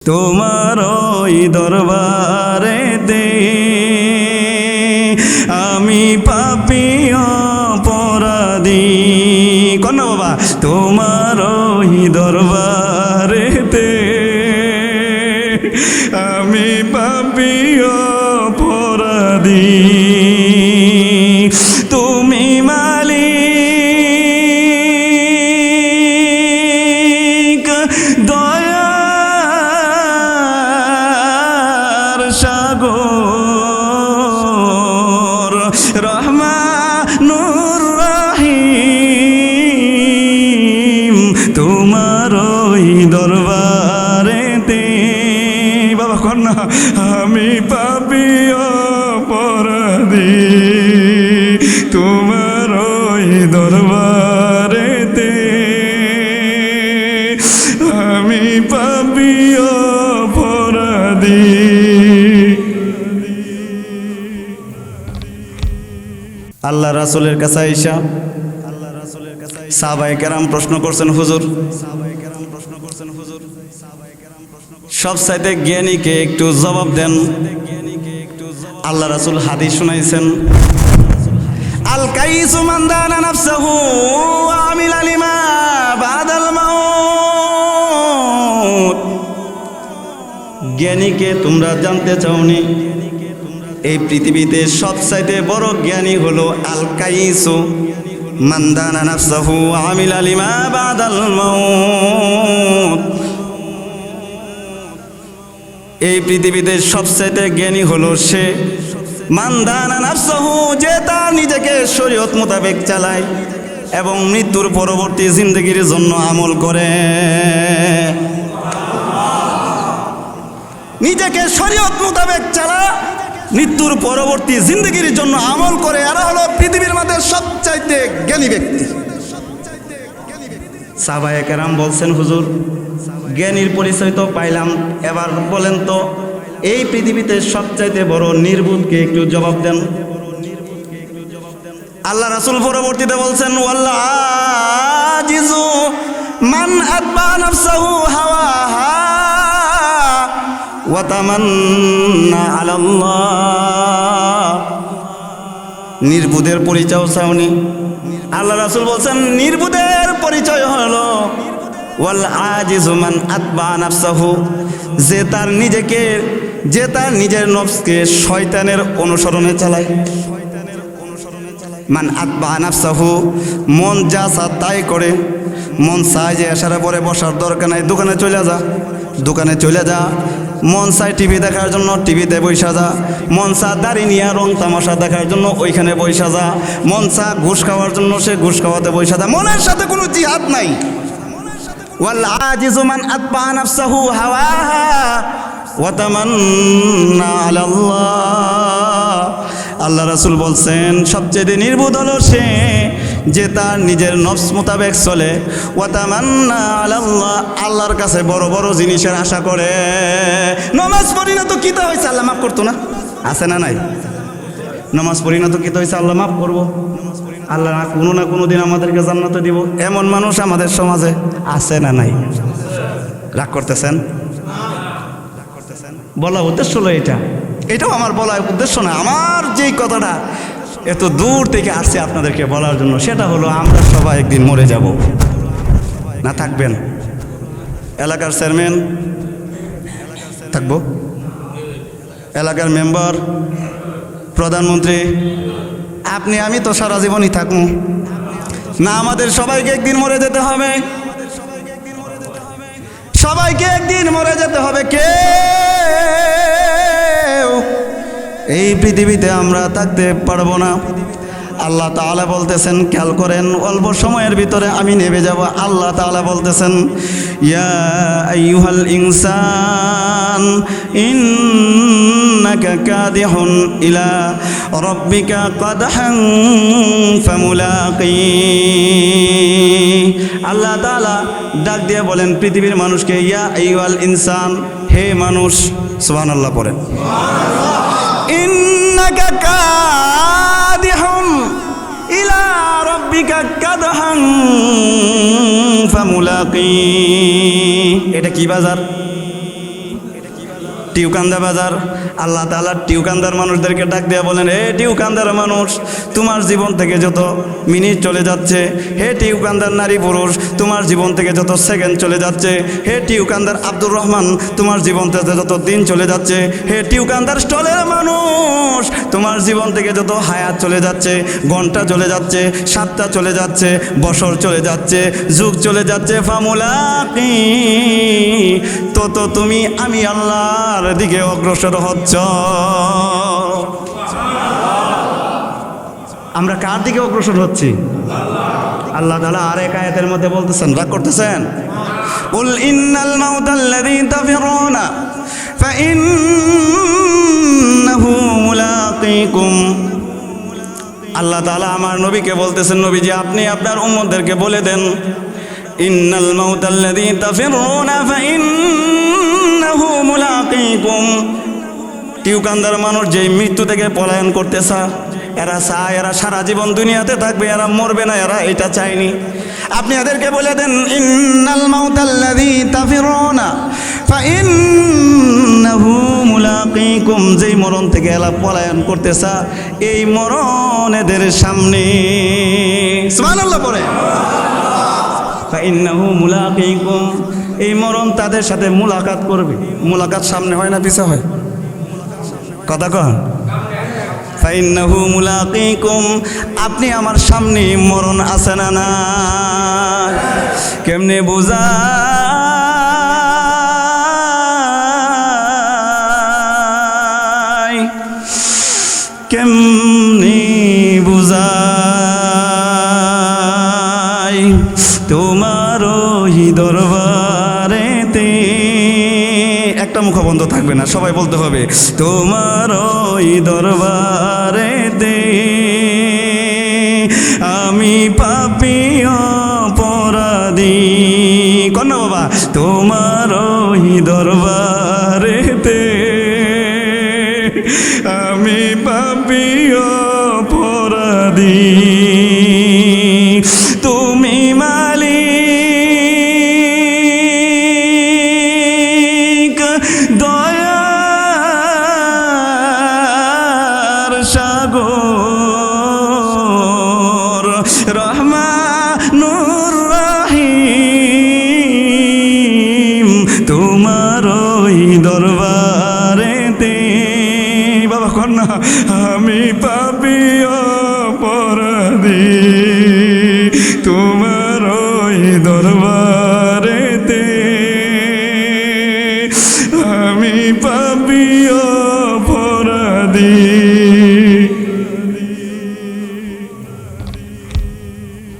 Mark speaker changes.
Speaker 1: তোমার ওই দরবারেতে আমি পাপী অপরাধী। কন্যা বাবা, তোমার ওই দরবারেতে আমি পাপী অপরাধী। তুমি মালিক দয়ার সাগর, রহমানুর রহিম, তোমার ওই দরবারেতে বাবা কন্যা আমি পাপী অপরাধী। তোমার ওই দরবারেতে আমি পাপী অপরাধী। আল্লাহ রাসূলের কাছে আয়েশা সাহাবায়ে কেরাম প্রশ্ন করছেন, হুজুর সব চাইতে জ্ঞানীকে একটু জবাব দেন। আল্লাহ রাসূল হাদিস শুনাইছেন, আল কাইসু মান দানা নাফসাহু ওয়া আমিলা লিমা বাদাল মাউত। জ্ঞানীকে তোমরা জানতে চাওনি? এই পৃথিবীতে সবচাইতে বড় জ্ঞানী হলো আল কাইসু মান দানা নাফসাহু ওয়া আমিলা লিমা বাদাল মাউত। এই পৃথিবীতে সবচাইতে জ্ঞানী হলো সে মান দানা নাফসাহু, যে তার নিজেকে শরীয়ত মোতাবেক চালায় এবং মৃত্যুর পরবর্তী জিন্দেগির জন্য আমল করে। নিজেকে শরীয়ত মোতাবেক চালা, মৃত্যুর পরবর্তী জিন্দেগির জন্য আমল করে, এরা হলো পৃথিবীর মধ্যে সবচাইতে জ্ঞানী ব্যক্তি। সাহাবায়ে কেরাম বলছেন, হুজুর জ্ঞানীর পরিচয় তো পাইলাম, এবার বলেন তো এই পৃথিবীতে সবচাইতে বড় নির্বুধকে একটু জবাব দেন। আল্লাহ রাসূল পরবর্তীতে বলছেন, ওয়াল্লাহ আজিজু মান আতবা নাফসাহু হাওয়াহা ওয়া তামান্না আলাল্লাহ। নির্বুধের পরিচয় চাওনি? আল্লাহ রাসূল বলছেন নির্বুধের পরিচয় হলো ওয়াল আজিজু মান আতবা নাফসাহু, যে তার নিজের নফসকে শয়তানের অনুসরণে চালায়। মান আতবা নাফসাহু, মন যা চায় তাই করে। মন চায় যে এসারে পরে বসার দরকার নাই, দোকানে চলে যা। মন চায় টিভি দেখার জন্য টিভিতে বইসা যা। মন চা দাড়ি নিয়ে রং তামাশা দেখার জন্য ওইখানে বইসা যা। মন চা ঘুষ খাওয়ার জন্য সে ঘুষ খাওয়াতে বইসা যা। মনের সাথে কোনো জিহাদ নাই। ওয়াল আজিজু মান আতবা নাফসাহু হাওয়াহা ওয়া তামান্না আলাল্লাহ। আল্লাহ রাসূল বলছেন সবচেয়ে নির্বুধ হলো সে যে তার নিজের নফস মোতাবেক চলে। ওয়া তামান্না আলাল্লাহ, আল্লাহর কাছে বড় বড় জিনিসের আশা করে। নামাজ পড়ি না তো কিতা হয়েছে, আল্লাহ মাফ করতো না? আছে না নাই? নামাজ পড়ি না তো কিতা হয়েছে, আল্লাহ মাফ করবো। আল্লাহ না কোনো দিন আমাদেরকে জান্নাতে দিব, এমন মানুষ আমাদের সমাজে আছে না নাই? রাগ করতেছেন? বলা উদ্দেশ্য হলো এটাও আমার বলা উদ্দেশ্য না। আমার যেই কথাটা এত দূর থেকে আসছে আপনাদেরকে বলার জন্য, সেটা হলো আমরা সবাই একদিন মরে যাব। না থাকবেন? এলাকার চেয়ারম্যান থাকবো, এলাকার মেম্বার, প্রধানমন্ত্রী, আপনি আমি তো সারা জীবনই থাকবো না? আমাদের সবাইকে একদিন মরে যেতে হবে। সবাইকে একদিন মরে যেতে হবে। কেউ এই পৃথিবীতে আমরা থাকতে পারবো না। আল্লাহ তাআলা বলতেছেন, খেয়াল করেন, অল্প সময়ের ভিতরে আমি নেমে যাব। আল্লাহ তাআলা বলতেছেন, ইয়া আইয়ুহাল ইনসান ইন্নাকা কাদিহুন ইলা রাব্বিকা কাদহান ফামুলাকি। আল্লাহ তাআলা ডাক দিয়ে বলেন পৃথিবীর মানুষকে, ইয়া আইয়ুহাল ইনসান, হে মানুষ। সুবহানাল্লাহ পড়েন। ইন্নাকা কাদিহুন ইলা রাব্বিকা কাদহান ফামুলাকি। এটা কি বাজার? টিউকান্দা বাজার। আল্লাহ তাআলা টিউকান্দার মানুষদেরকে ডাক দিয়ে বলেন, হে টিউকান্দার মানুষ, তোমার জীবন থেকে যত মিনিট চলে যাচ্ছে, হে টিউকান্দার নারী পুরুষ, তোমার জীবন থেকে যত সেকেন্ড চলে যাচ্ছে, হে টিউকান্দার আব্দুর রহমান, তোমার জীবন থেকে যত দিন চলে যাচ্ছে, হে টিউকান্দার স্টলের মানুষ, তোমার জীবন থেকে যত হায়াত চলে যাচ্ছে, ঘন্টা চলে যাচ্ছে, সপ্তাহ চলে যাচ্ছে, বছর চলে যাচ্ছে, যুগ চলে যাচ্ছে, ফামুলাকি, তত তুমি আমি আল্লাহর দিকে অগ্রসর হচ্ছ। আমরা কার দিকে অগ্রসর হচ্ছি? আল্লাহ তাআলা আরেক আয়াতের মধ্যে বলতেছেন, রাগ করতেছেন, কুল ইন্নাল মাউতাল্লাযী তাফিরুনা ফাইন্নাহু মুলাকীকুম। আল্লাহ তাআলা আমার নবীকে বলতেছেন, নবীজি আপনি আপনার উম্মতদেরকে বলে দেন, ইন্নাল মাউতাল্লাযী তাফিরুনা ফাইন্নাহু মুলাকীকুম। টিউকান্দার মানুষ যেই মৃত্যু থেকে পলায়ন করতেছে, এরা চায় এরা সারা জীবন দুনিয়াতে থাকবে, এরা মরবে না, এরা এটা চায়নি। আপনি এদেরকে বলে দেন, ইন্নাল মাউতাল্লাযী তাফিরুনা ফাইন্নাহু মুলাকীকুম, যেই মরণ থেকে এরা পলায়ন করতেছে, এই মরণ এদের সামনে। সুবহানাল্লাহ পড়ে, ফাইন্নাহু মুলাকীকুম, এই মরণ তাদের সাথে মুলাকাত করবে। মুলাকাত সামনে হয় না পিছে হয়? কথা কন, ফাইন্নাহু মুলাকীকুম, আপনি আমার সামনে মরণ আছে না না? কেমনে বুঝাই, কেমনে বুঝাই, তোমার ওই দরবারেতে, একটা মুখ বন্ধ থাকবে না, সবাই বলতে হবে, তোমার ওই দরবারেতে আমি পাপী অপরাধী। কন্যা বাবা, তোমার ওই দরবারেতে আমি পাপী অপরাধী, তুমি মালিক দয়ার সাগর, রহমানুর রহিম, তোমার ওই দরবারেতে, বাবা কন্যা, আমি পাপী অপরাধী, তোমার ওই দরবারেতে আমি পাপী